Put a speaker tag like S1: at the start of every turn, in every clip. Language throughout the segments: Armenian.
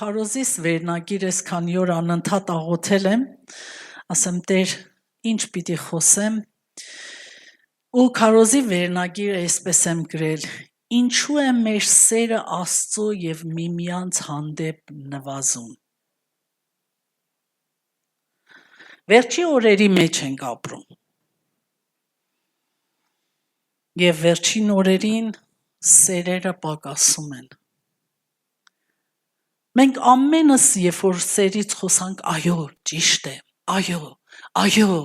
S1: քարոզիս վերնագիր ես քանի օր անընդհատ աղոթել եմ, ասեմ Տեր, ինչ պիտի խոսեմ, ու քարոզի վերնագիրը այսպես եմ գրել, ինչու է մեր սերը Աստծո և միմյանց հանդեպ նվազում։ Վերջի օրերի մեջ ենք ապրում։ Եվ վերջին օրերին սերերը պակասում են։ Մենք ամենս, երբ որ սերից խոսանք, այո, ճիշտ է, այո,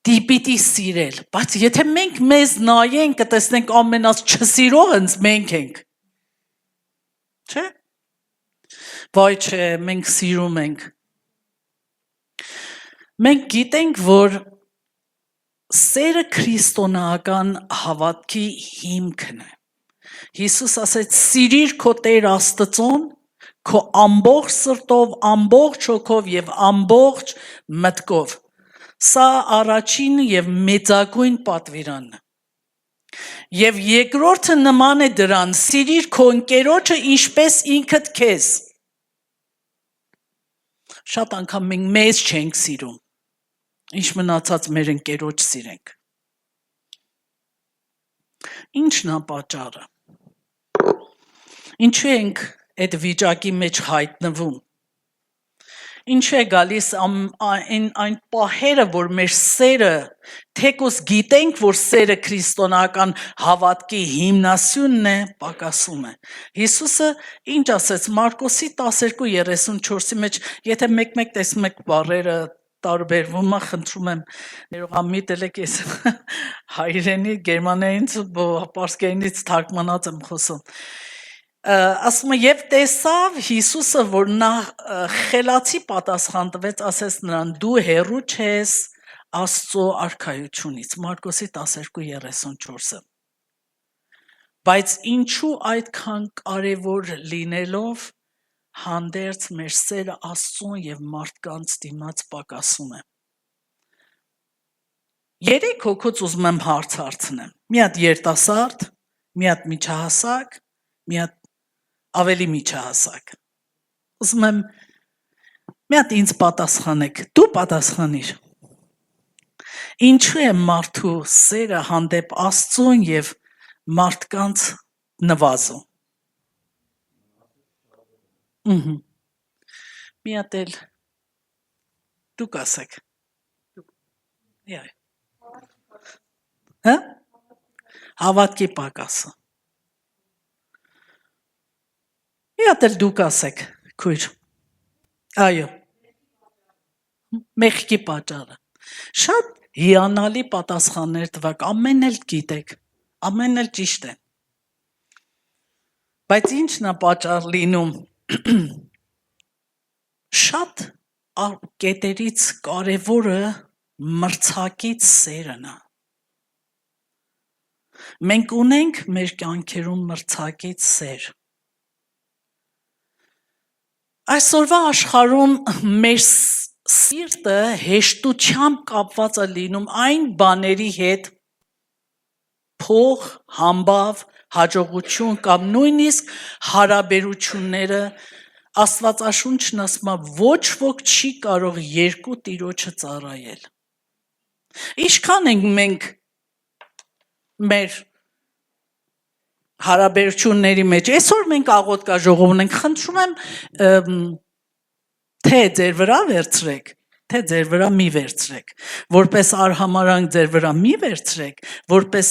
S1: պիտի սիրել, բայց եթե մենք մեզ նայենք, կտեսնենք ամենաց չսիրողը մենք ենք, չէ՞։ Վայ չէ, մենք սիրում ենք։ Մենք գիտենք, որ սերը քրիստոնեական հավատքի հիմքն է։ Հիսուս ասեց, սիրիր քո Տեր Աստծուն, քո ամբողջ սրտով, ամբողջ հոգով և ամբողջ մտքով։ Սա առաջին և մեծագույն պատվիրանն է։ Եվ երկրորդը նման է դրան, սիրիր քո ընկերոջը ինչպես ինքդ քեզ։ Շատ անգամ մենք մեզ չենք սիրում, ինչ մնացած մեր ընկերոջ սիրենք։ Ինչն է պատճառը։ Ինչու ենք այդ վիճակի մեջ հայտնվում։ Ինչու է գալիս այն պահերը, որ մեր սերը, թեկուզ գիտենք, որ սերը քրիստոնեական հավատքի հիմնասյունն է, պակասում է։ Հիսուսը ինչ ասեց Մարկոսի 12:34-ի մեջ, եթե մեկ-մեկ տեսնում եք բառերը տարբերվում է, խնդրում եմ, ներողամիտ եք, ես հայերենի, գերմաներենից ու պարսկերենից թարգմանած եմ խոսում։ Ասում է, և տեսավ Հիսուսը, որ նա խելացի պատասխան տվեց, ասեց նրան, դու հեռու չես Աստծո արքայությունից, Մարկոսի 12:34-ը։ Բայց ինչու այդքան կարևոր լինելով, հանդերձ մեր սերը Աստծուն և մարդկանց դիմաց պակասում է։ 3 հոգուց ուզում եմ հարց հարցնեմ, մի հատ երիտասարդ, մի հատ միջահասակ, մի հատ ավելի միջահասակ։ Ուզում եմ մի հատ ինձ պատասխանեք, դու պատասխանիր։ Ինչու է մարդու սերը հանդեպ Աստծուն և մարդկանց նվազում։ Մի հատ էլ դուք ասեք։ Հավատքի պակասը։ Մի հատ էլ դուք ասեք, քույր։ Այո։ Մեղքի պատճառը։ Շատ հիանալի պատասխաններ տվաք, ամեն էլ գիտեք, ամեն էլ ճիշտ է։ Բայց ինչն է պատճառ լինում։ Շատ կետերից կարևորը մրցակից սերն է։ Մենք ունենք մեր կյանքերում մրցակից սեր։ Այսօրվա աշխարհում մեր սիրտը հեշտությամբ կապված է լինում այն բաների հետ, փող, համբավ, հաջողություն կամ նույնիսկ հարաբերությունները, Աստվածաշունչն ասում է, ոչ ոք չի կարող երկու տիրոջը ծառայել։ Ինչքան ենք մենք մեր հարաբերությունների մեջ, այսօր մենք աղոթքա ժողով ունենք, խնդրում եմ, թե ձեր վրա վերցրեք, թե ձեր վրա մի վերցրեք, որպես արհամարանք ձեր վրա մի վերցրեք, որպես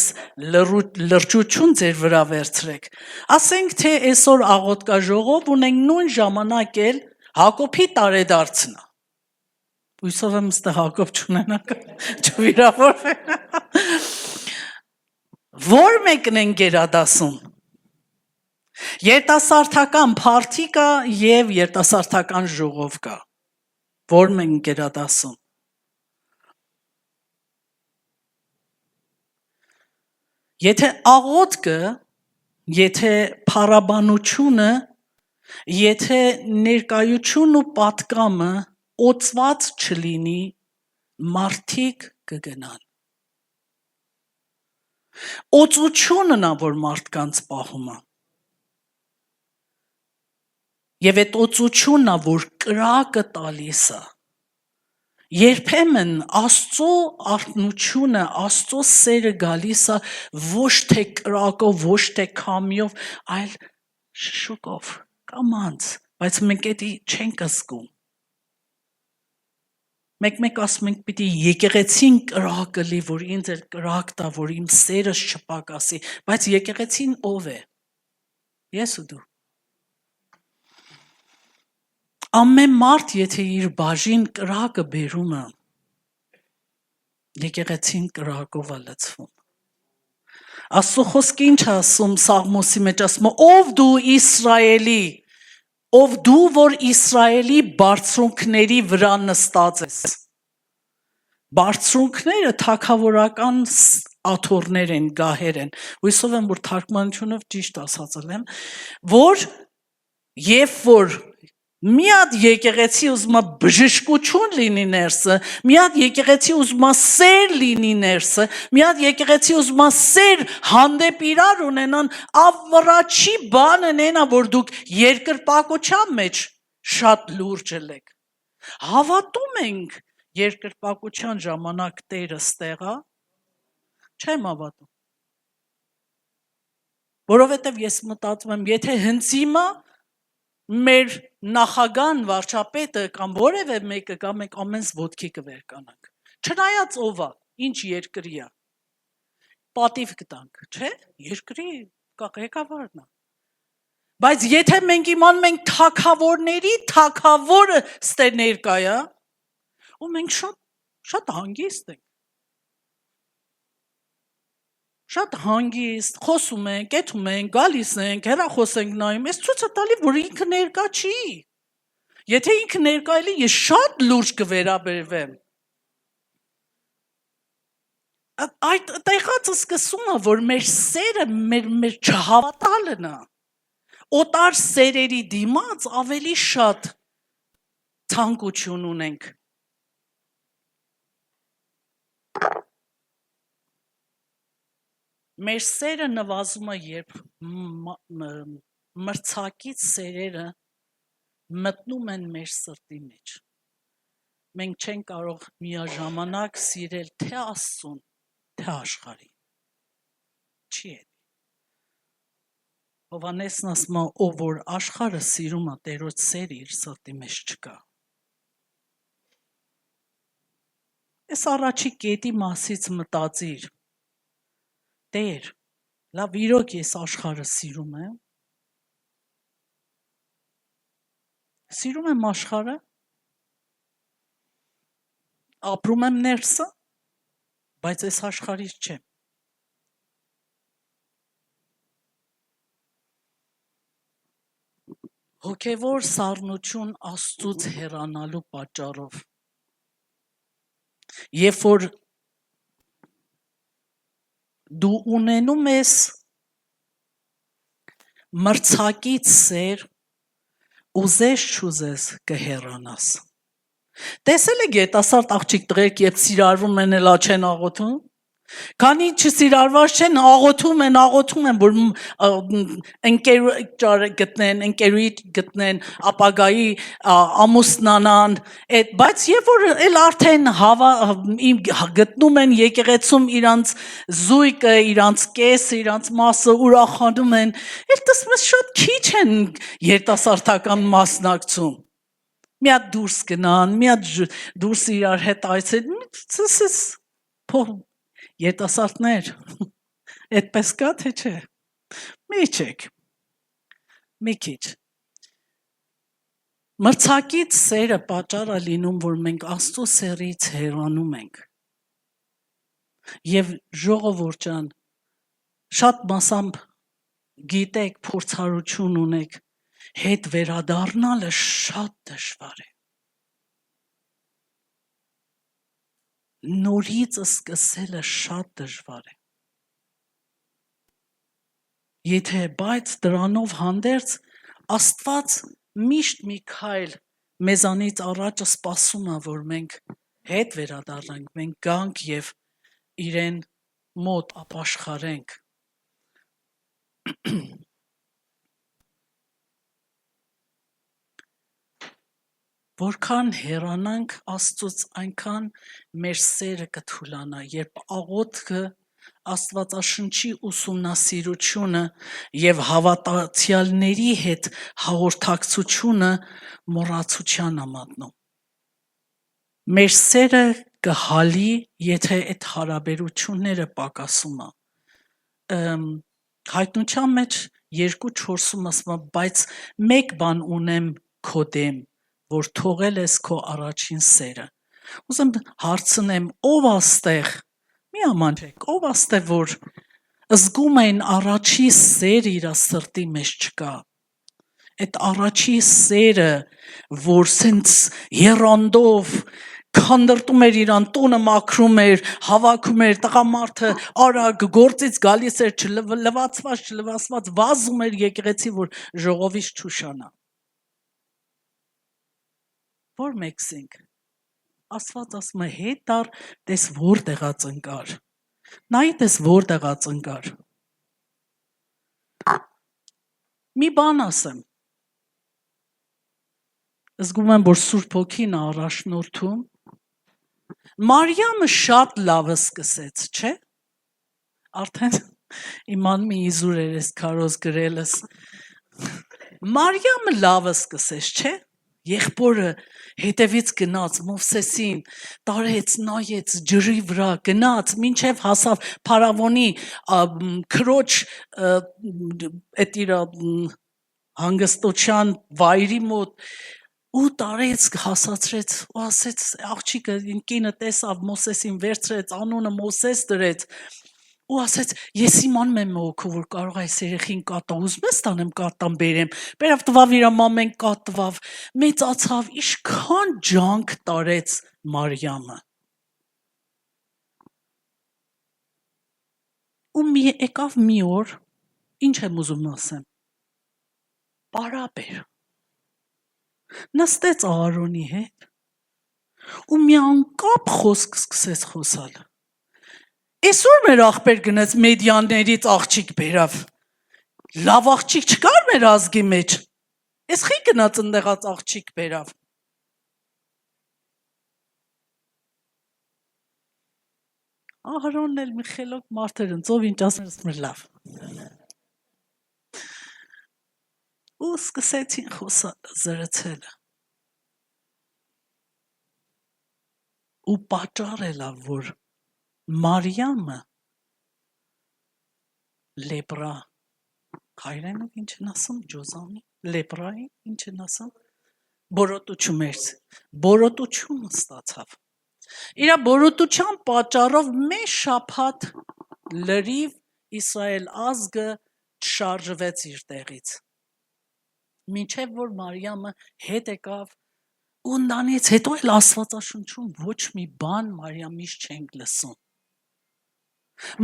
S1: լրջություն ձեր վրա վերցրեք, ասենք, թե այսօր աղոթքա ժողով ունենք նույն ժամանակ էլ Հակոբի տարեդարձն է, հույսով եմ ստե Հակոբ չունենաք, չվիրավորվեն, որ մեկն են գերադասում, երիտասարդական փարթի կա և երիտասարդական ժողով կա, որ մենք գերադասում։ Եթե աղոթքը, եթե փառաբանությունը, եթե ներկայությունն ու պատկամը օծված չլինի, մարդիկ կգնան։ Օծությունն է, որ մարդկանց պահում է։ Եվ այդ օծությունն որ կրակը տալիս է երբեմն Աստծո արթնությունը, Աստծո սերը գալիս է ոչ թե կրակով, ոչ թե քամիով, այլ շշուկով, կամանց, բայց մենք դա չենք զգում։ Մեկ ասում ենք պիտի եկեղեցին կրակը լի, որ ինձ էլ կրակ տա, որ իմ սերս չպակասի, բայց եկեղեցին ով է։ Ես ու դու։ Ամեն մարդ, եթե իր բաժին կրակը բերում է, եկեղեցին կրակով է լցվում։ Աստծո խոսքը ինչ ասում Սաղմոսի մեջ ասում ով դու Իսրայելի, ով դու որ Իսրայելի բարձունքների վրա նստած ես։ Բարձունքները թագավորական աթոռներ են, գահեր են։ Հույսով եմ որ թարգմանությունով ճիշտ ասացել եմ, որ երբ որ մի հատ եկեղեցի ուզում է բժշկություն լինի ներսը, մի հատ եկեղեցի ուզում է սեր լինի ներսը, մի հատ եկեղեցի ուզում է սեր հանդեպ իրար ունենան, ավրաչի բանն այնա, որ դուք երկրպագության մեջ շատ լուրջ եք։ Հավատում ենք երկրպագության ժամանակ Տերը ստեղ է, չեմ հավատում։ Որովհետև ես մտածում եմ, եթե հենց հիմա մեր նախագահան վարչապետը կամ որևէ մեկը կամ մենք ամենս ոտքի կվերկանանք։ Չնայած ով է, ինչ երկրի է։ Պատիվ կտանք, չէ՞։ Երկրի ղեկավարն է։ Բայց եթե մենք իմանում ենք թագավորների թագավորը ստե ներկա է, ու մենք շատ հանգիստ ենք։ Շատ հանգիստ, խոսում ենք, կեթում ենք, գալիս ենք, հեռախոս ենք նայում, ես ցույց տալի, որ ինքը ներկա չի։ Եթե ինքը ներկա էլի, ես շատ լուրջ կվերաբերվեմ։ Այդ տեղածը սկսում է, որ մեր սերը, մեր չհավատալն է։ Օտար սերերի դիմաց ավելի շատ ցանկություն ունենք։ Մեր սերը նվազում է, երբ մրցակից սերերը մտնում են մեր սրտի մեջ։ Մենք չենք կարող միաժամանակ սիրել թե Աստծուն, թե աշխարհին։ Չի է։ Հովհաննեսն ասում է, ով որ աշխարհը սիրում է, Տերոջ սերը իր սրտի մեջ չկա։ Այս առաջի կետի մասից մտածիր։ Տեր, լավ իրոք ես աշխարհը սիրում եմ։ Սիրում եմ աշխարհը։ Ապրում եմ ներսը, բայց այս աշխարհից չեմ։ Հոգևոր սառնություն Աստծուց հեռանալու պատճառով։ Երբ որ դու ունենում ես մրցակից սեր, ուզես չուզես կհեռանաս։ Տեսել եք երիտասարդ աղջիկ տղերք, երբ սիրարվում են, էլա չեն աղոթում։ Քանի չսիրարված չեն, աղոթում են, որ ընկեր գտնեն, ընկերուի գտնեն, ապագայի ամուսնանան, բայց երբ որ էլ արդեն գտնում են եկեղեցում իրանց զույգը, իրանց կեսը, իրանց մասը ուրախանում են, էլ տեսնես շատ քիչ են երիտասարդական մասնակցում։ Մի հատ դուրս գնան, մի հատ դուրս իրար հետ այցելեն, երիտասարդներ, այդպես կա թե չէ։ Մի չեք, մի քիչ։ Մրցակից սերը պատճառ է լինում, որ մենք Աստծո սերից հեռանում ենք։ Եվ ժողովուրդ ջան, շատ մասամբ գիտեք, փորձառություն ունեք, հետ վերադառնալը շատ դժվար է։ Նորից սկսելը շատ դժվար է։ Բայց դրանով հանդերձ Աստված միշտ մի քայլ մեզանից առաջ սպասում է, որ մենք հետ վերադառնանք, մենք գանք եւ իրեն մոտ ապաշխարենք։ Որքան հեռանանք Աստծուց, այնքան մեր սերը կթուլանա, երբ աղոթքը Աստվածաշնչի ուսումնասիրությունը եւ հավատացյալների հետ հաղորդակցությունը մոռացության է մատնում։ Մեր սերը կհալի, եթե այդ հարաբերությունները պակասում է։ Հայտնության մեջ 2:4-ում ասում է, բայց մեկ բան ունեմ քո դեմ, որ թողել ես քո առաջին սերը։ Ուզում հարցնեմ, ով աստեղ, մի ամանջեք, ով աստեղ, որ զգում են առաջի սեր իր սրտի մեջ չկա։ Այդ առաջի սերը, որ սենց երանդով քանդրտում էր իրան, տունը մաքրում էր, հավաքում էր, տղամարդը արագ գործից գալիս էր, չլվացված, վազում էր եկեղեցի, որ ժողովից չուշանա։ Որ մեկսինք, Աստված ասում է հետ դար, տես որտեղա ծնկար, նայի տես որտեղա ծնկար։ Մի բան ասեմ, զգում եմ, որ Սուրբ Հոգին է առաջնորդում, Մարիամը շատ լավը սկսեց, չէ՞։ Արդեն իմանում եմ իզուր էր ես քարոզ գրելս։ Մարիամը լավը սկսեց, չէ՞։ Եղբորը հետևից գնաց Մովսեսին, տարեց, նայեց ջրի վրա, գնաց, մինչև հասավ փարավոնի քրոջ այդ իր հանգստության վայրի մոտ ու տարեց, հասացրեց ու ասեց աղջիկը ինքինը տեսավ Մովսեսին վերցրեց, անունը Մովսես դրեց ու ասեց ես իմանում եմ հոգու որ կարող է այս երեխին կատա, ուզում ես տանեմ կատան բերեմ, բերավ տվավ իր մամեն կատվավ, մեծացավ, իշքան ջանք տարեց Մարիամը։ Ու եկավ մի օր, ինչ եմ ուզում ասեմ, պարապ էր, նստեց Ահարոնի հետ ու մի անկապ խոսք սկսեց խոսալ։ Այսօր մեր աղբեր գնաց մեդիաներից աղջիկ բերավ, լավ աղջիկ չկար մեր ազգի մեջ, այս խի գնաց ընդեղած աղջիկ բերավ։ Ահարոնն էլ մի խելոք մարդ էր, ով ինչ ասում էր լավ։ Ու սկսեցին խոսալ, զրցելը։ Ու պատճառ էլա, որ Մարիամը լեպրա, հայրենով ինչ են ասում, ջոզամի, լեպրայի, ինչ են ասում, բորոտություն ստացավ։ Իրա բորոտության պատճառով մեկ շաբաթ լրիվ Իսրայել ազգը չշարժվեց իր տեղից։ Մինչև որ Մարիամը հետ եկավ ու նրանից հետո էլ Աստվածաշնչում ոչ մի բան Մարիամից չենք լսում։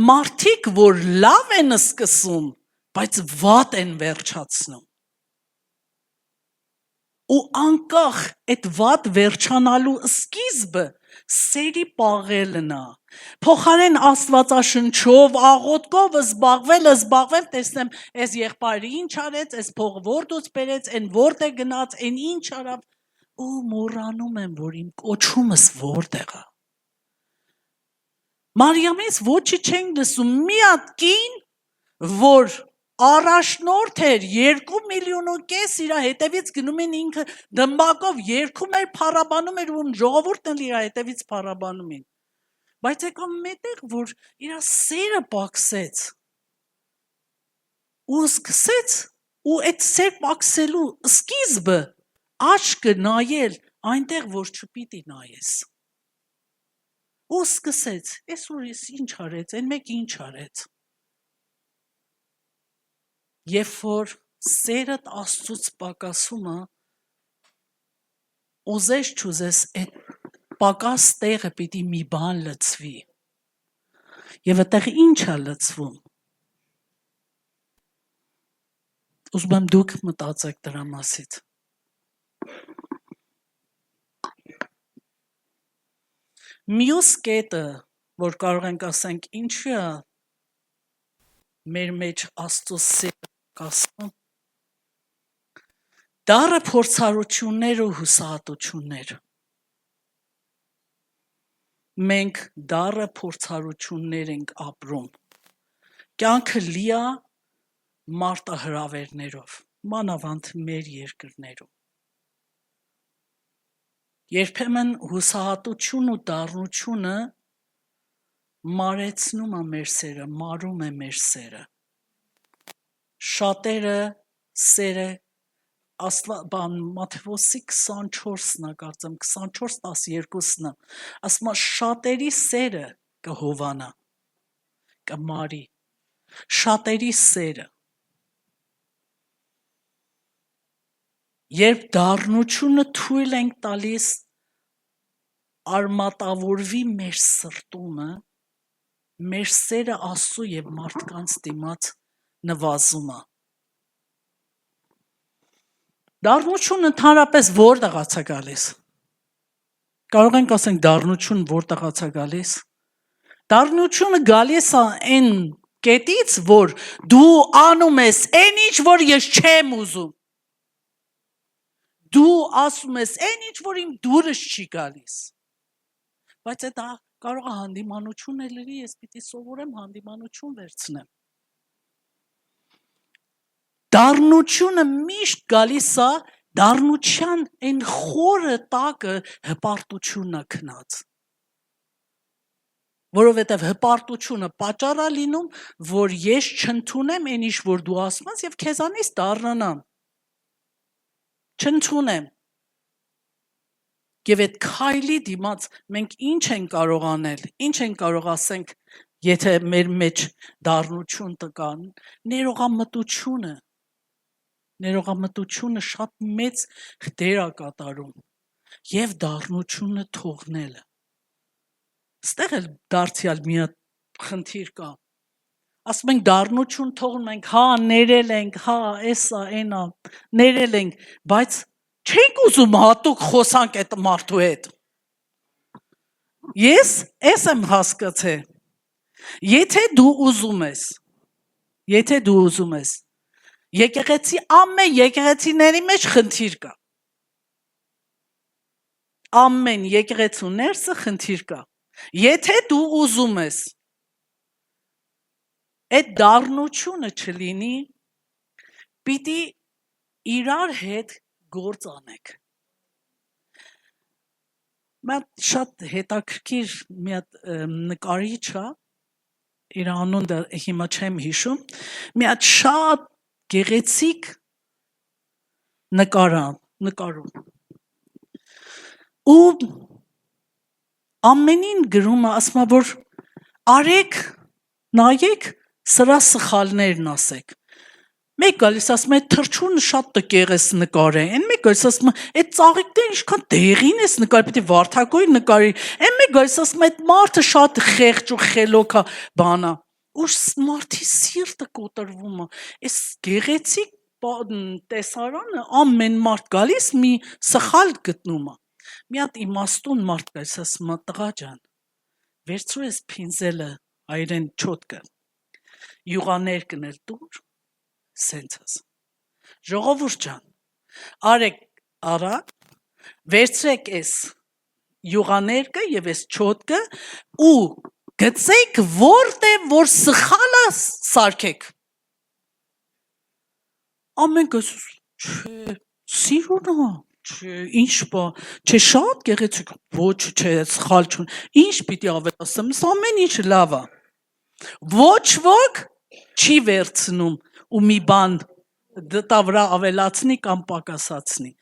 S1: Մարդիկ, որ լավ են սկսում, բայց վատ են վերջացնում։ Ու անկախ այդ վատ վերջանալու սկիզբը սերի պաղելն է։ Փոխարեն Աստվածաշնչով, աղոթքով զբաղվել, տեսնեմ, այս եղբայրը ինչ արեց, այս փողը որտուց բերեց, այն որտեղ գնաց, այն ինչ արավ, ու մոռանում եմ, որ իմ կոչումս որտեղ է։ Մարիամից ոչի չենք լսում, մի հատ կին, որ առաջնորդ էր 2,5 միլիոն իր հետևից գնում են ինքը դմբակով երգում էր, փառաբանում էր ու ժողովուրդն էլ իր հետևից փառաբանում են։ Բայց եկավ մետեղ, որ իր սերը պակսեց։ Ու սկսեց ու այդ սեր պակսելու սկիզբը աչքը նայել այնտեղ, որ չպիտի նայես։ Ու սկսեց, այսօր ես ինչ արեց, այն մեկ ինչ արեց։ Երբ որ սերդ Աստծուց պակասումը, ուզես չուզես, այդ պակաս տեղը պիտի մի բան լցվի։ Եվ այդտեղ ինչ է լցվում։ Ուզում եմ դուք մտածեք դրա մասից։ Մյուս կետը, որ կարող ենք ասենք, ինչու է մեր մեջ Աստծո սերը կասում, Դառը փորձառություններ ու հուսահատություններ։ Մենք դառը փորձառություններ ենք ապրում։ Կյանքը լիա մարտահրավերներով, մանավանդ մեր երկրներում։ Երբեմն հուսահատություն ու դառնությունը մարեցնում է մեր սերը, մարում է մեր սերը։ Շատերը սերը Մատթեոսի 24-ն է կարծեմ, 24:12-ն ասում է շատերի սերը կհովանա, կմարի, շատերի սերը։ Երբ դառնությունը թույլ ենք տալիս արմատավորվի մեր սրտումը, մեր սերը Աստծո եւ մարդկանց դիմաց նվազում է։ Դառնությունը ընդհանրապես որտեղից է գալիս։ Կարող ենք ասենք դառնություն որտեղից է գալիս։ Դառնությունը գալիս է այն կետից, որ դու անում ես այն ինչ, որ ես չեմ ուզում։ Դու ասում ես այն ինչ, որ իմ դուրս չի գալիս։ Բայց դա կարող է հանդիմանություն լինի, ես պիտի սովորեմ հանդիմանություն վերցնեմ։ Դառնությունը միշտ գալիս է դառնության այն խորը տակը հպարտությունն է քնած։ Որովհետև հպարտությունը պատճառ է լինում, որ ես չընդունեմ այն ինչ, որ դու ասում ես, եւ քեզանից դառնանամ։ Չընդունեմ։ Եվ այդ քայլի դիմաց մենք ինչ ենք կարող անել, ինչ ենք կարող ասենք, եթե մեր մեջ դառնություն տկան, ներողամտությունը շատ մեծ դեր է կատարում եւ դառնությունը թողնելը։ Ստեղ էլ դարձյալ մի հատ խնդիր կա։ Ասում ենք դառնություն թողնում ենք, հա, ներել ենք, հա, էսա, այնա, ներել ենք, բայց չենք ուզում հատուկ խոսանք այդ մարդու հետ։ Ես էս եմ հասկացել։ Եթե դու ուզում ես, եկեղեցի ամեն եկեղեցիների մեջ խնդիր կա։ Ամեն եկեղեցու ներսը խնդիր կա։ Եթե դու ուզում ես այդ դառնությունը չլինի, պիտի իրար հետ գործ անեք։ Մատ շատ հետաքրքիր մի հատ նկարիչ է, իր անունը հիմա չեմ հիշում, մի հատ շատ գեղեցիկ նկարում։ Ու ամենին գրում է, ասում է, որ արեք, նայեք, սրա սխալներն ասեք։ Մեկ գալիս ասում է թրջունը շատ տկեղ ես նկարել, այն մեկ գալիս ասում է այդ ծաղիկները ինչքան դեղին ես նկարել, պիտի վարդագույն նկարի, այն մեկ գալիս ասում է այդ մարդը շատ խեղճ ու խելոք է բանա։ Ու մարդի սիրտը կոտրվում է։ Այս գեղեցիկ տեսարանը ամեն մարդ գալիս մի սխալ գտնում է։ Մի հատ իմաստուն մարդ գալիս ասում է տղա ջան, վերցրու ես փինզելը, այրեն չոտկը, յուղաներկն էլ տուր, սենց ասա։ Ժողովուրդ ջան, արեք արա, վերցրեք ես յուղաներկը եւ ես չոտկը ու գծեք որտեղ որ սխալը սարքեք։ Ամեն կես չէ, սիրունա, չէ, ինչ բա, չէ շատ գեղեցիկ, ոչ, չէ, սխալ չուն, ինչ պիտի ավելացնեմ, ամեն ինչ լավ է։ Ոչ ոք չի վերցնում ու մի բան դտա վրա ավելացնի կամ պակասացնի։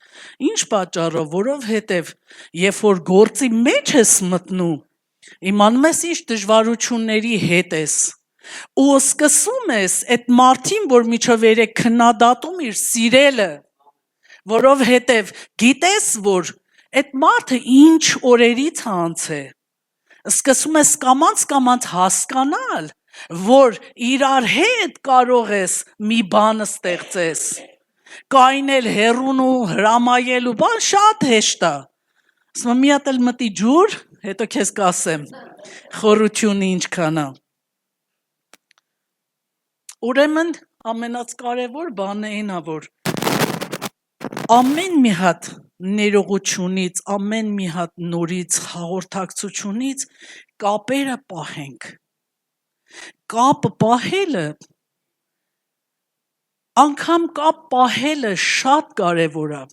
S1: Ինչ պատճառով, որովհետև երբ որ գործի մեջ ես մտնում, իմանում ես ինչ դժվարությունների հետ ես, ու սկսում ես այդ մարդին, որ միջով երեք քննադատում իր սիրելը, որովհետև գիտես, որ այդ մարդը ինչ օրերից անցել, սկսում ես կամաց հասկանալ, որ իրար հետ կարող ես մի բան ստեղծես, կայնել հեռուն ու հրամայել ու բան շատ հեշտ է։ Ասում մի հատ էլ մտի ջուր, հետո քեզ կասեմ, խորությունը ինչքան է։ Ուրեմն ամենից կարևոր բանը այն է, որ ամեն մի հատ ներողությունից, ամեն մի հատ նորից հաղորդակցությունից կապերը պահենք։ Կապ պահելը, անգամ կապ պահելը շատ կարևոր է։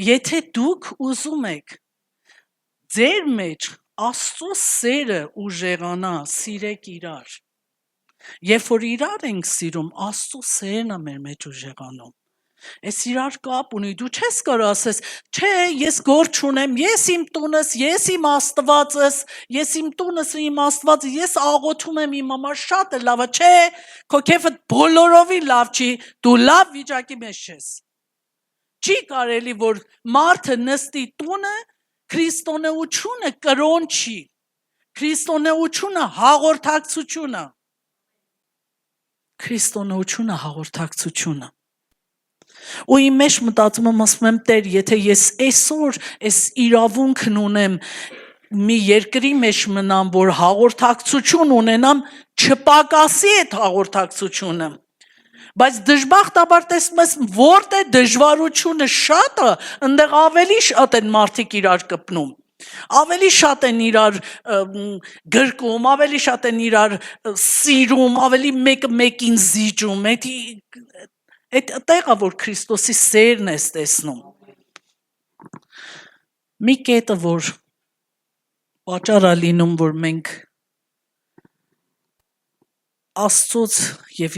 S1: Եթե դուք ուզում եք ձեր մեջ Աստծո սերը ուժեղանա, սիրեք իրար։ Երբ որ իրար ենք սիրում, Աստծո սերն է մեր մեջ ուժեղանում։ Ես իրար կապ ունի, դու չես կարող ասես, չէ, ես գործ չունեմ, ես իմ տունս, ես իմ Աստվածս, ես իմ տունս ու իմ Աստվածը, ես աղոթում եմ իմ համար, շատ է լավ է, չէ, քո քեֆդ բոլորովին լավ չի, դու լավ վիճակի մեջ ես։ Չի կարելի, որ մարդը նստի տունը, քրիստոնեությունը կրոն չի, քրիստոնեությունը հաղորդակցությունը, քրիստոնեությունը հաղորդակցությունը։ Ու իմ մեջ մտածում եմ, ասում եմ, Տեր, եթե ես այսօր այս իրավունքն ունեմ մի երկրի մեջ մնամ, որ հաղորդակցություն ունենամ, չպակասի այդ հաղորդակցությունը։ Բայց դժբախտաբար տեսնում ես, որտեղ դժվարությունը շատ է, այնտեղ ավելի շատ են մարդիկ իրար կպնում։ Ավելի շատ են իրար գրկում, ավելի շատ են իրար սիրում, ավելի մեկը մեկին զիջում։ Այդ տեղը, որ Քրիստոսի սերն ես տեսնում։ Մի կետը, որ պատճառ է լինում, որ մենք Աստծոց եւ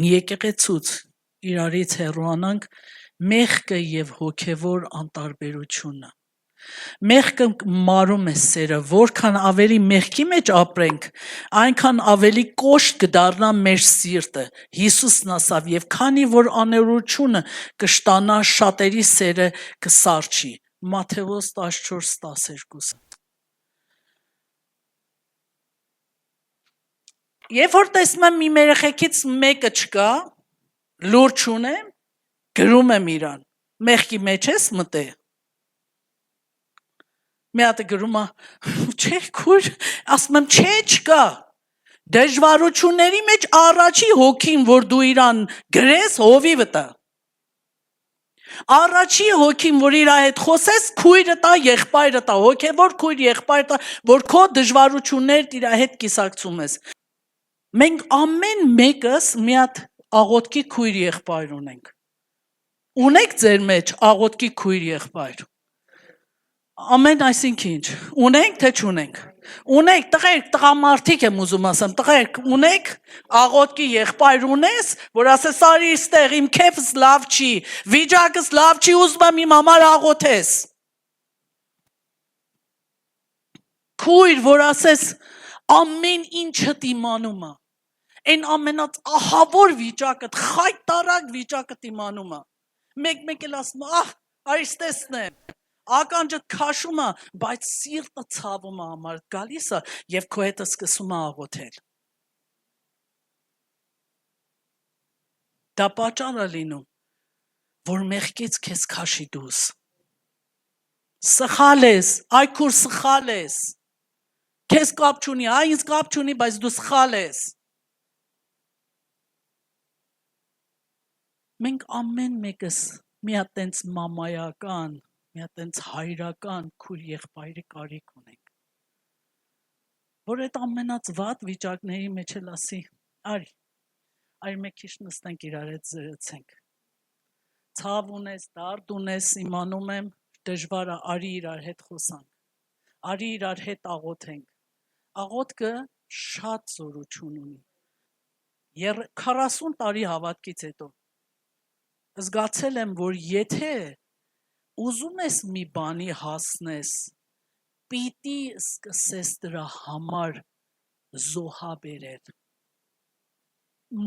S1: եկեղեցուց իրարից հեռանանք, մեղքը եւ հոգեվոր անտարբերությունը։ Մեղքը մարում է սերը, որքան ավելի մեղքի մեջ ապրենք, այնքան ավելի կոշտ կդառնա մեր սիրտը։ Հիսուսն ասավ, եւ քանի որ աներությունը կշտանա, շատերի սերը կսարճի։ Մատթեոս 14:12։ Երբ որ տեսնում եմ իմ երեխեքից մեկը չկա, լուր չունեմ, գրում եմ իրան, մեղքի մեջ ես մտե։ Մի հատ գրում է, չէ, քույր, ասում եմ, չէ, չկա։ Դժվարությունների մեջ առաջի հոգին, որ դու իրան գրես, հովիվը տա։ Առաջի հոգին, որ իր հետ խոսես, քույրը տա, եղբայրը տա, հոգևոր քույր, եղբայր տա, որ քո դժվարություններդ իր հետ կիսակցում ես։ Մենք ամեն մեկս մի հատ աղոթքի քույր եղբայր ունենք։ Ունեք ձեր մեջ աղոթքի քույր եղբայր։ Ամեն այսինքն ինչ, ունենք թե չունենք։ Ունեք, տղերք, տղամարդիկ եմ ուզում ասեմ, տղերք, ունեք աղոթքի եղբայր ունես, որ ասես արի ստեղ իմ քեֆս լավ չի, վիճակս լավ չի, ուզում եմ իմ համար աղոթես։ Քույր, որ ասես ամեն ինչդ իմանում է։ Այն ամենած ահավոր վիճակդ, խայտարակ վիճակդ իմանում է։ Մեկ էլ ասում է, արի ստեսնեմ։ Ականջդ քաշում է, բայց սիրտը ցավում է համար գալիս է եւ քո հետ սկսում է աղոթել։ Դա պատճառ է լինում, որ մեղքից քեզ քաշի դուրս։ Սխալ ես, այքուր սխալ ես։ Քեզ կապ չունի, ինձ կապ չունի, բայց դու սխալ ես։ Մենք ամեն մեկս մի հատ տենց մամայական, մի հատ տենց հայրական քույր եղբայրի կարիք ունենք, որ այդ ամենած վատ վիճակների մեջ էլ ասի, արի մեկ քիչ նստենք իրար հետ զրուցենք։ Ցավ ունես, դարդ ունես, իմանում եմ, դժվար է, արի իրար հետ խոսանք, արի իրար հետ աղոթենք։ Աղոթքը շատ զորություն ունի։ 40 տարի հավատքից հետո զգացել եմ, որ եթե ուզում ես մի բանի հասնես, պիտի սկսես դրա համար զոհաբերել։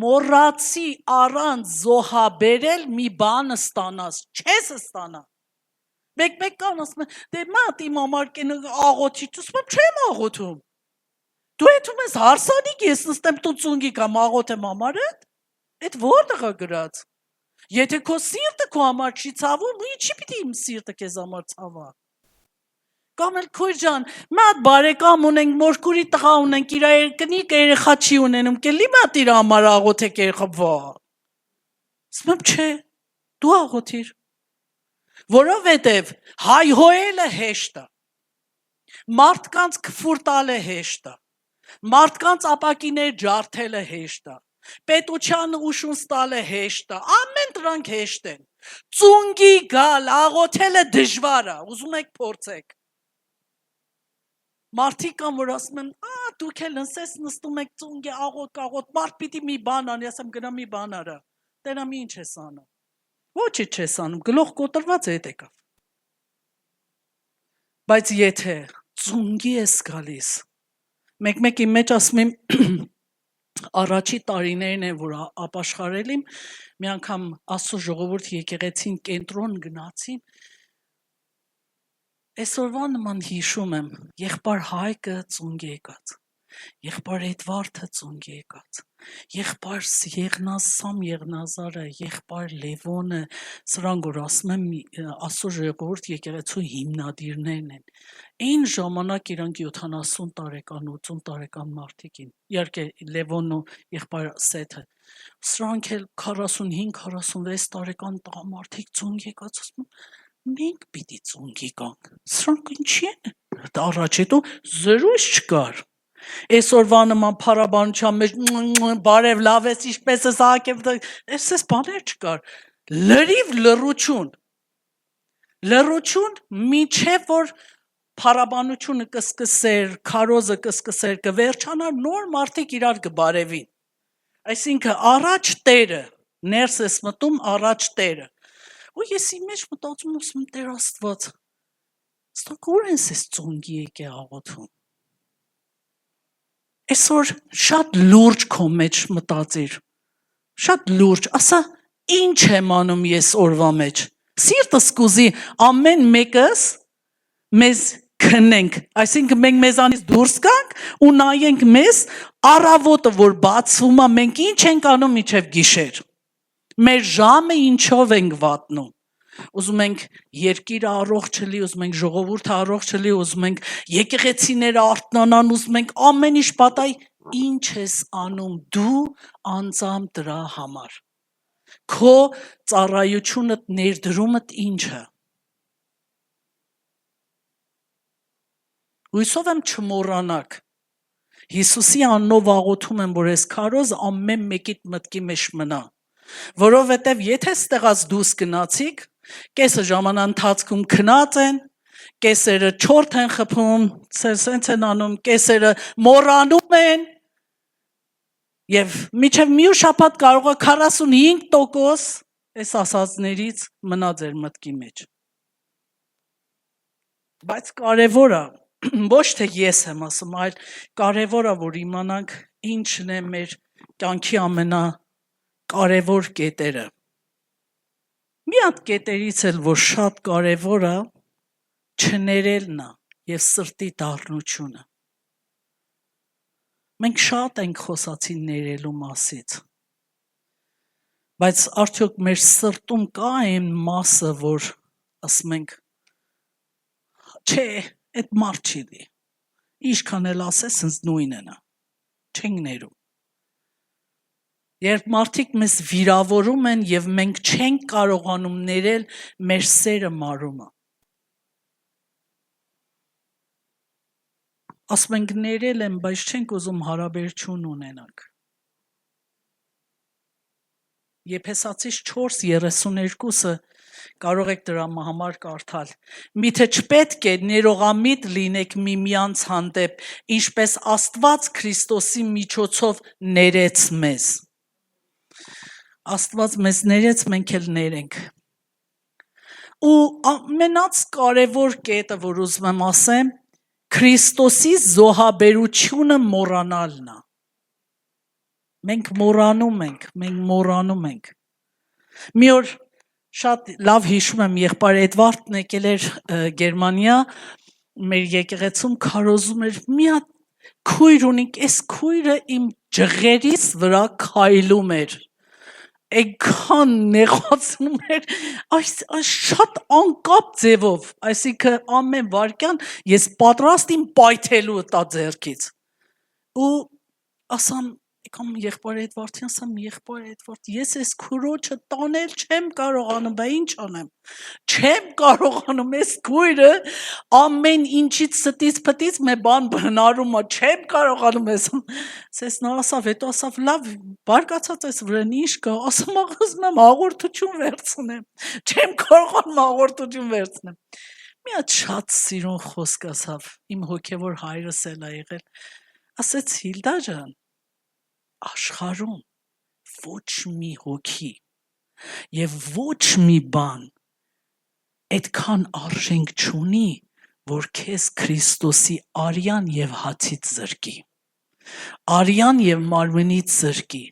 S1: Մոռացի առանց զոհաբերել մի բան ստանաս, չես ստանա։ Մեկ կան ասում են, դե մատ իմ համար կեն աղոթի, ասում եմ, չեմ աղոթում։ Դու եթում ես հարսանիք, ես նստեմ տու ծունգի կամ աղոթեմ համարդ, այդ որտեղ է գրած։ Եթե քո սիրտը քո համար չի ցավում, ինչի պիտի իմ սիրտը քեզ համար ցավա։ Կամ էլ քույր ջան, մի հատ բարեկամ ունենք, մորքուրի տղա ունենք, իր կնիկ երեխա չի ունենում, կելի մի հատ իր համար աղոթեք երեխա, վա։ Ասում եմ, չէ, դու աղոթիր, Որովհետև հայհոյելը հեշտ է, մարդկանց քֆուր տալը հեշտ է, մարդկանց ապակիներ ջարդելը հեշտ է, պետության ուշուն ստալը հեշտ է, ամեն դրանք հեշտ են, ծունգի գալ, աղոթելը դժվար է, ուզում եք փորձեք, մարդիկ կան, որ ասում են, դուք էլ ընսես նստում եք ծունգի աղոտ, մարդ պիտի մի բան անի, ասեմ գնա մի բան արա, տերամի ինչ ես անում, ոչի չես անում, գլող կոտրված է հետ եկավ, բայց եթե ծունգի ես գալիս, մեկ-մեկի մեջ ասում եմ, առաջի տարիներն են, որ ապաշխարել եմ, մի անգամ Աստծո ժողովուրդ եկեղեցին կենտրոն գնացին, այսօրվա նման հիշում եմ, եղբայր Հայկը ծունգի եկած, եղբայր Էդվարդը ծունգի եկած, եղբայր Սամ Եղնազարը, եղբայր Լևոնը, սրանք որ ասում եմ Աստծո ժողովուրդ եկեղեցու հիմնադիրներն են, այն ժամանակ իրանք 70 տարեկան, 80 տարեկան մարդիկ են, իհարկե Լևոնն ու եղբայր Սեթը, սրանք էլ 45-46 տարեկան տղամարդիկ ծունգի եկած, ասում մենք պիտի ծունգի կանք, սրանք ինչի են, առաջ հետո զրույց չկար, այսօրվա նման փառաբանության մեջ բարև լավ ես, ինչպես ես ակև, այս բաներ չկար, լրիվ լռություն մինչև որ փառաբանությունը կսկսեր, քարոզը կսկսեր, կվերջանար, նոր մարդիկ իրար կբարևին, այսինքն առաջ Տերը, ներս ես մտում առաջ Տերը, ու ես իմ մեջ մտածում եմ Տեր Աստված, ստանք ուր ես ես ծունգի եկե աղոթում, այսօր շատ լուրջ քո մեջ մտածիր, շատ լուրջ, ասա ինչ եմ անում ես օրվա մեջ, սիրտս կուզի ամեն մեկս մեզ քնենք, այսինքն մենք մեզանից դուրս գանք ու նայենք մեզ առավոտը որ բացվում է մենք ինչ ենք անում մինչև գիշեր, մեր ժամը ինչով ենք վատնում, ուզում ենք երկիրը առողջ լինի, ուզում ենք ժողովուրդը առողջ լինի, ուզում ենք եկեղեցիները արթնանան, ուզում ենք ամեն ինչ պատահի, ինչ ես անում դու անձամբ դրա համար, քո ծառայությունը ներդրումդ ինչ է, հույսով եմ չմոռանաք, Հիսուսի անունով աղոթում եմ, որ այս քարոզ ամեն մեկիդ մտքի մեջ մնա, որովհետև եթե ստեղած դուս գնացիք, կեսը ժամանակ ընթացքում քնած են, կեսերը չորթ են խփում, սենց են անում, կեսերը մոռանում են, և մինչև մյուս շաբաթ կարող է 45% այս ասածներից մնա ձեր մտքի մեջ, բայց կարևորը ոչ թե ես եմ ասում, այլ կարևոր է, որ իմանանք ինչն է մեր կյանքի ամենակարևոր կետերը։ Մի հատ կետերից էլ, որ շատ կարևոր է, չներելն է և սրտի դառնությունը։ Մենք շատ ենք խոսացին ներելու մասից, բայց արդյոք մեր սրտում կա այն մասը, որ ասում ենք, չէ, այդ մարդ չի դի, ինչքան էլ ասես, ինձ նույնն է, չենք ներում։ Երբ մարդիկ մեզ վիրավորում են և մենք չենք կարողանում ներել մեր սերը մարումը։ Ասում ենք ներել եմ, բայց չենք ուզում հարաբերություն ունենանք։ Եփեսացիս 4:32-ը կարող եք դրա համար կարդալ։ Միթե չպետք է ներողամիտ լինեք միմյանց հանդեպ, ինչպես Աստված Քրիստոսի միջոցով ներեց մեզ։ Աստված մեզ ներեց, մենք էլ ներենք։ Ու ամենից կարևոր կետը, որ ուզում եմ ասեմ, Քրիստոսի զոհաբերությունը մոռանալն է։ Մենք մոռանում ենք։ Մի օր շատ լավ հիշում եմ, եղբայր Էդվարդն եկել էր Գերմանիա, մեր եկեղեցում քարոզում էր, մի հատ քույր ունենք, այս քույրը իմ ջղերիս վրա քայլում էր, այնքան նեղացնում էր, այս շատ անկապ ձևով, այսինքն ամեն վարքյան ես պատրաստ եմ պայթելու տա ձեռքից, ու ասամ, Եկամ եղբայր Էդվարդին ասեմ, եղբայր Էդվարդ, ես այս քուրոջը տանել չեմ կարողանում, բա ինչ անեմ։ Չեմ կարողանում, այս քույրը ամեն ինչից ստից փտից մե բան բնարում է, չեմ կարողանում ես։ Սես նա ասավ, հետո ասավ, լավ, բարկացած ես վրան ինչ կա, ասում ուզում եմ հաղորդություն վերցնեմ։ Չեմ կարողանում հաղորդություն վերցնեմ։ Մի հատ շատ սիրուն խոսք ասավ, իմ հոգևոր հայրս էլ է եղել։ Ասեց Հիլդա ջան, աշխարհում ոչ մի հոգի եւ ոչ մի բան այդքան արժենք չունի, որ քեզ Քրիստոսի արյան եւ հացից զրկի, արյան եւ մարմնից զրկի։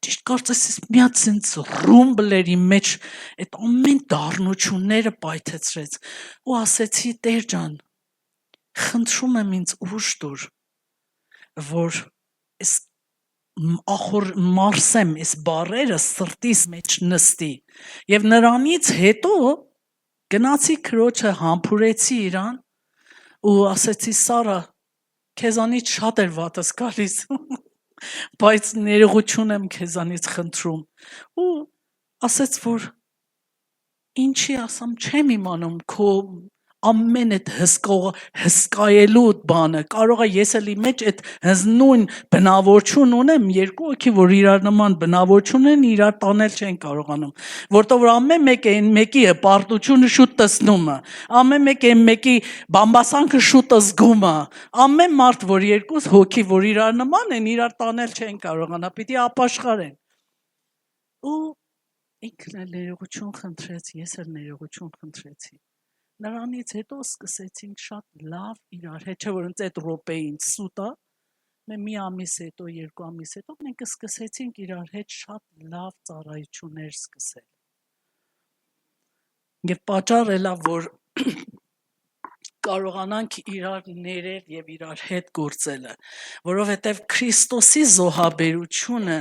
S1: Ճիշտ կարծես մի հատ sense ռումբլերի մեջ այդ ամեն դառնությունները պայթեցրեց ու ասեցի Տեր ջան, խնդրում եմ ինձ ուժ տուր, որ այս ախոր մարսեմ այս բարերը սրտիս մեջ նստի եւ նրանից հետո գնացի քրոջը համբուրեցի իրան ու ասեցի Սարա քեզանից շատ էր վատս գալիս բայց ներողություն եմ քեզանից խնդրում ու ասեց որ ինչի ասամ չեմ իմանում քո ամեն այդ հսկայելու բանը կարող է ես էլի մեջ այդ հզնուն բնավորություն ունեմ երկու հոգի որ իրար նման բնավորություն են իրար տանել չեն կարողանում որտեղ որ ամեն մեկը այն մեկի հպարտությունը շուտ տեսնում է ամեն մեկը այն մեկի բամբասանքը շուտ զգում է ամեն մարդ որ երկու հոգի որ իրար նման են իրար տանել չեն կարողանա պիտի ապաշխարեն ու ինքն էլ ներողություն խնդրեց ես էլ ներողություն խնդրեցի Նրանից հետո սկսեցինք շատ լավ իրար հետ, չէ՞ որ այդ ռոպեին սուտ է, մի ամիս հետո, երկու ամիս հետո մենք սկսեցինք իրար հետ շատ լավ ծառայություններ սկսել։ Եվ պատճառը լավ, որ կարողանանք իրար ներել եւ իրար հետ գործելը, որովհետեւ Քրիստոսի զոհաբերությունը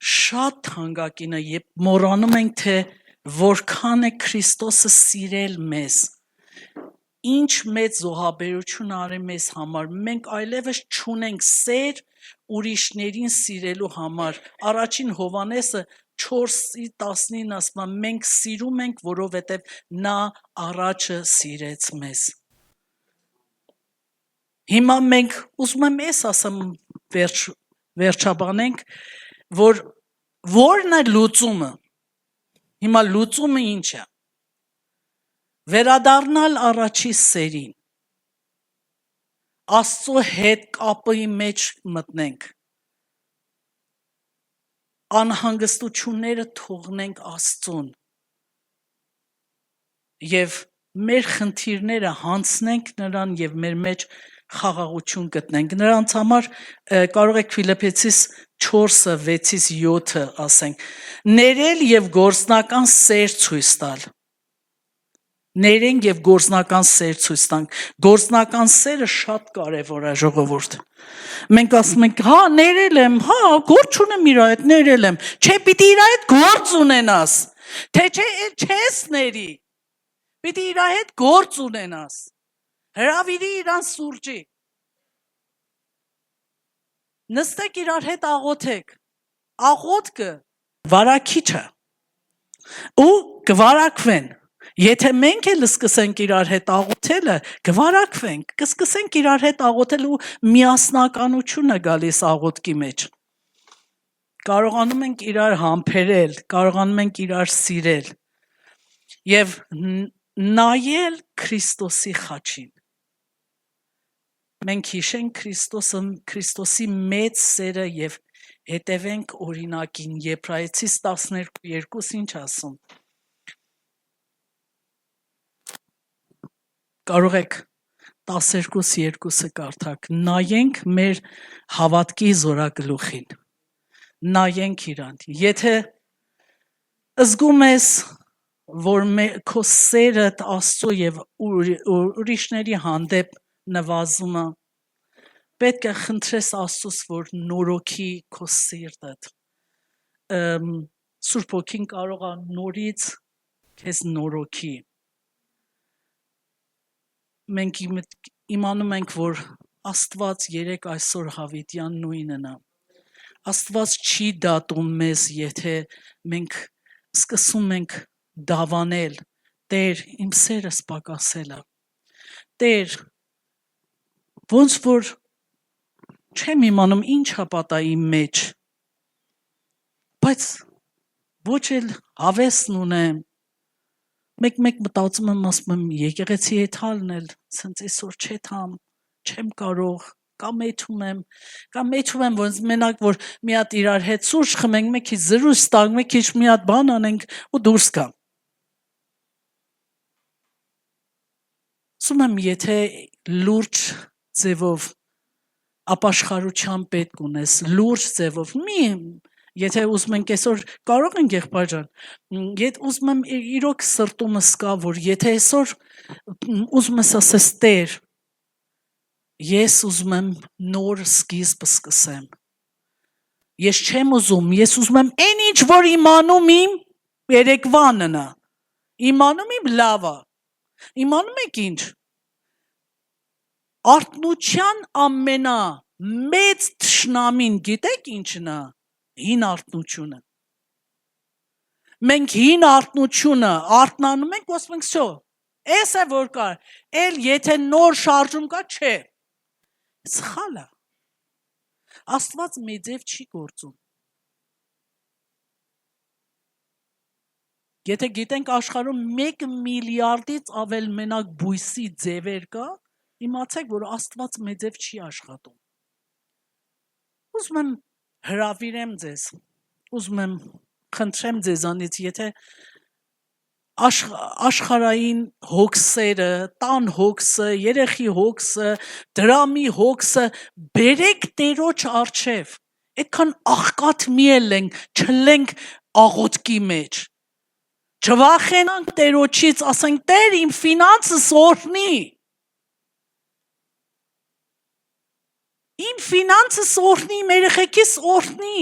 S1: շատ թանկագին է, երբ մոռանում ենք, թե որքան է Քրիստոսը սիրել մեզ, ինչ մեծ զոհաբերություն արել մեզ համար, մենք այլևս չունենք սեր ուրիշներին սիրելու համար, առաջին Հովանեսը 4:19 ասում է, մենք սիրում ենք, որովհետև նա առաջը սիրեց մեզ։ Հիմա մենք ուզում եմ ես ասեմ վերջաբանենք, որ որն է լուծումը, հիմա լուծումը ինչ է, վերադառնալ առաջի սերին, Աստծո հետ կապի մեջ մտնենք, անհանգստությունները թողնենք Աստծուն և մեր խնդիրները հանձնենք նրան և մեր մեջ խաղաղություն գտնենք, նրանց համար կարող եք Ֆիլիպպեցիս 4:6-7 ասենք, ներել և գործնական սեր ցույց տալ, ներենք և գործնական սեր ցույց տանք, գործնական սերը շատ կարևոր է ժողովուրդ, մենք ասում ենք, հա ներել եմ, հա գործ չունեմ իր հետ ներել եմ, չէ պիտի իր հետ գործ ունենաս, թե չէ չես ների, պիտի իր հետ գործ ունենաս, հրավիրի իրան սուրճի, նստեք իրար հետ աղոթեք, աղոթքը վարակիչ է, ու կվարակվեն, Եթե մենք էլ սկսենք իրար հետ աղոթելը, կվարակվենք, կսկսենք իրար հետ աղոթել ու միասնականություն է գալիս աղոթքի մեջ։ Կարողանում ենք իրար համբերել, կարողանում ենք իրար սիրել և նայել Քրիստոսի խաչին։ Մենք հիշենք Քրիստոսի մեծ սերը և հետևենք օրինակին, Եբրայեցիս 12:2 ինչ ասում։ Կարող եք 12:2 կարդաք, նայենք մեր հավատքի զորագլուխին, նայենք իրան, եթե զգում ես, որ քո սերդ Աստծո և ուրիշների հանդեպ նվազում է, պետք է խնդրես Աստծուց, որ նորոգի քո սիրտդ, Սուրբ Հոգին կարող է նորից քեզ նորոգի, մենք իմանում ենք, որ Աստված երեք այսօր հավիտյան նույնն է, Աստված չի դատում մեզ, եթե մենք սկսում ենք դավանել, Տեր, իմ սերս պակասել է, Տեր, ոնց որ չեմ իմանում ինչ է պատահ իմ մեջ, բայց ոչ էլ հավեսն ունեմ, մեկ մտածում եմ, ասում եմ, եկեղեցի հետ հալնել, սենց այսօր չէ թամ, չեմ կարող, կամ մեթում եմ, ոնց մենակ, որ մի հատ իրար հետ սուրճ խմենք, մի քիչ զրույց տանք, մի քիչ մի հատ բան անենք ու դուրս գամ։ Ասում եմ, եթե լուրջ ձևով ապաշխարության պետք ունես, լուրջ ձևով, եթե ուզում ենք այսօր կարող ենք եղբայր ջան, եթե ուզում եմ իրոք սրտումս կա, որ եթե այսօր ուզում ես ասես Տեր, ես ուզում եմ նոր սկիզբ սկսեմ։ Ես չեմ ուզում, ես ուզում եմ այն ինչ որ իմանում իմ երեկվանն է։ Իմանում իմ լավա։ Իմանում եք ինչ։ Արտնության ամենամեծ թշնամին գիտեք ինչն է։ Հին արտնությունը։ Մենք հին արտնությունը արտնանում ենք, ասում ենք «Սո»։ Էս է որ կա, էլ եթե նոր շարժում կա, չէ։ Սխալ է։ Աստված մեծև չի գործում։ Եթե գիտենք աշխարհում 1 միլիարդից ավել մենակ բույսի ձևեր կա, իմացեք, որ Աստված մեծև չի աշխատում։ Ուզում եմ հրավիրեմ ձեզ, ուզում եմ խնդրեմ ձեզանից, եթե աշխարհային հոգսերը, տան հոգսը, երեխի հոգսը, դրամի հոգսը բերեք Տերոջ առջև, այդքան աղքատ մի ելենք, չլենք աղոթքի մեջ, չվախենանք Տերոջից, ասենք Տեր իմ ֆինանսս օրհնի, իմ ֆինանսս օրհնի, իմ երեխեքիս օրհնի,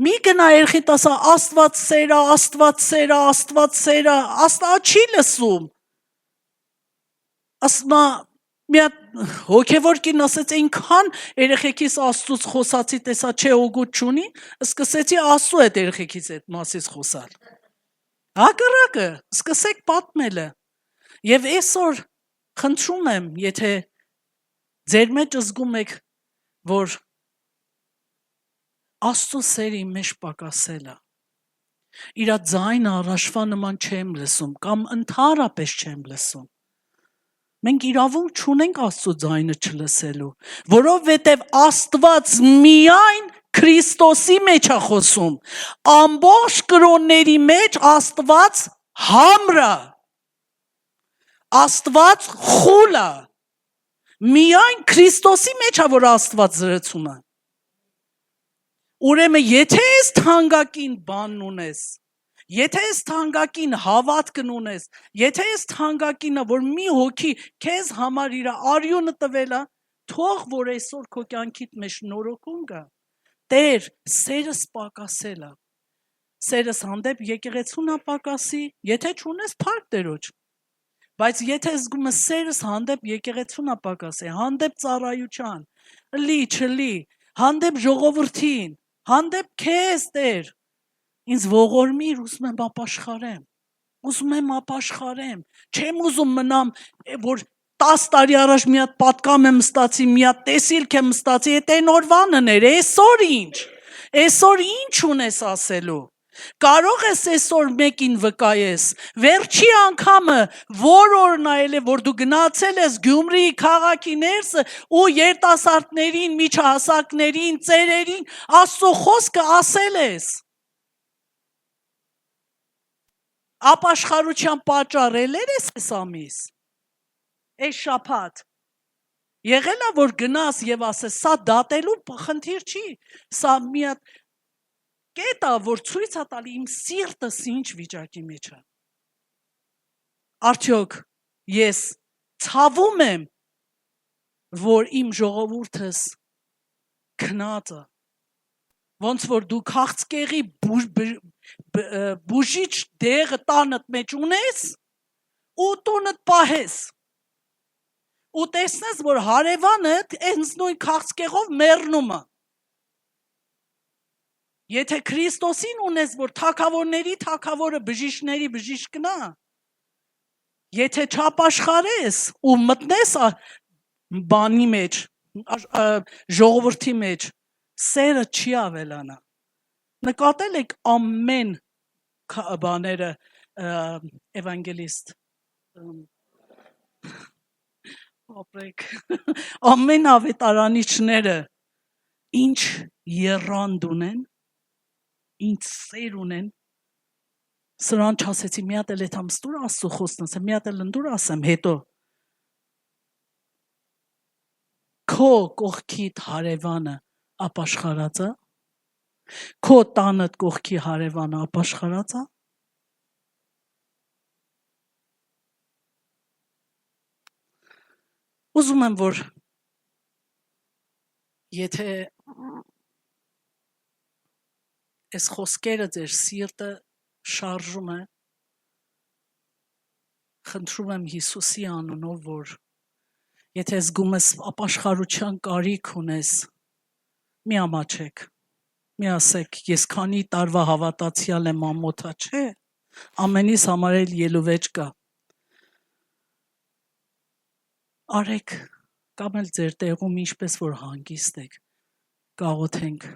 S1: մի գնա երեխիդ ասա Աստված սերա, Աստված սերա, Աստված սերա, Աստված չի լսում, ասմա մի հատ հոգևոր կին ասեց այնքան երեխեքիս Աստծուց խոսացի, տեսա չէ օգուտ չունի, սկսեցի Աստծու հետ երեխեքիս հետ մասից խոսալ, հակառակը, սկսեք պատմելը, և այսօր խնդրում եմ, եթե ձեր մեջ զգում եք, որ Աստծո սերը իմ մեջ պակասել է, իրա ձայնը առաջվա նման չեմ լսում, կամ ընդհանրապես չեմ լսում, մենք իրավունք չունենք Աստծո ձայնը չլսելու, որովհետև Աստված միայն Քրիստոսի մեջ է խոսում, ամբողջ կրոնների մեջ Աստված համրը, Աստված խուլը, միայն Քրիստոսի մեջ է, որ Աստված զրեցում է, ուրեմն եթե ես թանկագին բանն ունես, եթե ես թանկագին հավատքն ունես, եթե ես թանկագինը, որ մի հոգի քեզ համար իր արյունը տվել է, թող որ այսօր քո կյանքիդ մեջ նորոգում գա, Տեր, սերս պակասել է, սերս հանդեպ եկեղեցուն է պակասի, եթե չունես փառք Տերոջ, բայց եթե զգում ես սերս հանդեպ եկեղեցուն է պակասի, հանդեպ ծառայության, լի, չլի, հանդեպ ժողովրդին, հանդեպ քեզ Տեր, ինձ ողորմիր, ուզում եմ ապաշխարեմ, չեմ ուզում մնամ, որ 10 տարի առաջ մի հատ պատկամ եմ ստացի, մի հատ տեսիլք եմ ստացի, այդ այն օրվանն էր, այսօր ինչ ունես ասելու, կարող ես այսօր մեկին վկայես, վերջի անգամը, որ օրն այլ է, որ դու գնացել ես Գյումրիի քաղաքի ներսը ու երիտասարդներին, միջահասակներին, ծերերին, Աստծո խոսքը ասել ես, ապաշխարության պատճառել ես այս ամիս, այս շաբաթ, եղել է, որ գնաս և ասես, սա դատելու խնդիր չի, սա մի հատ կետ է, որ ցույց է տալի իմ սիրտս ինչ վիճակի մեջ է, արդյոք ես ցավում եմ, որ իմ ժողովուրդս քնած է, ոնց որ դու քաղցկեղի բուժիչ դեղը տանդ մեջ ունես ու տունդ պահես ու տեսնես, որ հարևանդ հենց նույն քաղցկեղով մեռնում է, Եթե Քրիստոսին ունես, որ թագավորների թագավորը բժիշկների բժիշկն է, եթե չապաշխարես ու մտնես բանի մեջ, ժողովրդի մեջ, սերը չի ավելանա։ Նկատել եք ամեն բաները էվանգելիստ ապրեք ամեն ավետարանիչները ինչ երանդ ունեն, ինչ սեր ունեն, սրան չասեցի, մի հատ էլ էդ համստուր Աստծո խոսքն ասեմ, մի հատ էլ ընդուր ասեմ, հետո քո կողքիդ հարևանը ապաշխարած է, քո տանդ կողքի հարևանը ապաշխարած է, ուզում եմ, որ եթե այս խոսքերը ձեր սիրտը շարժում է, խնդրում եմ Հիսուսի անունով, որ եթե զգում ես ապաշխարության կարիք ունես, մի ամաչեք, մի ասեք, ես քանի տարվա հավատացյալ եմ ամոթա, չէ, ամենից համար էլ ելուվեճ կա, արեք, կամ էլ ձեր տեղում ինչպես որ հանգիստ եք, կաղոթենք,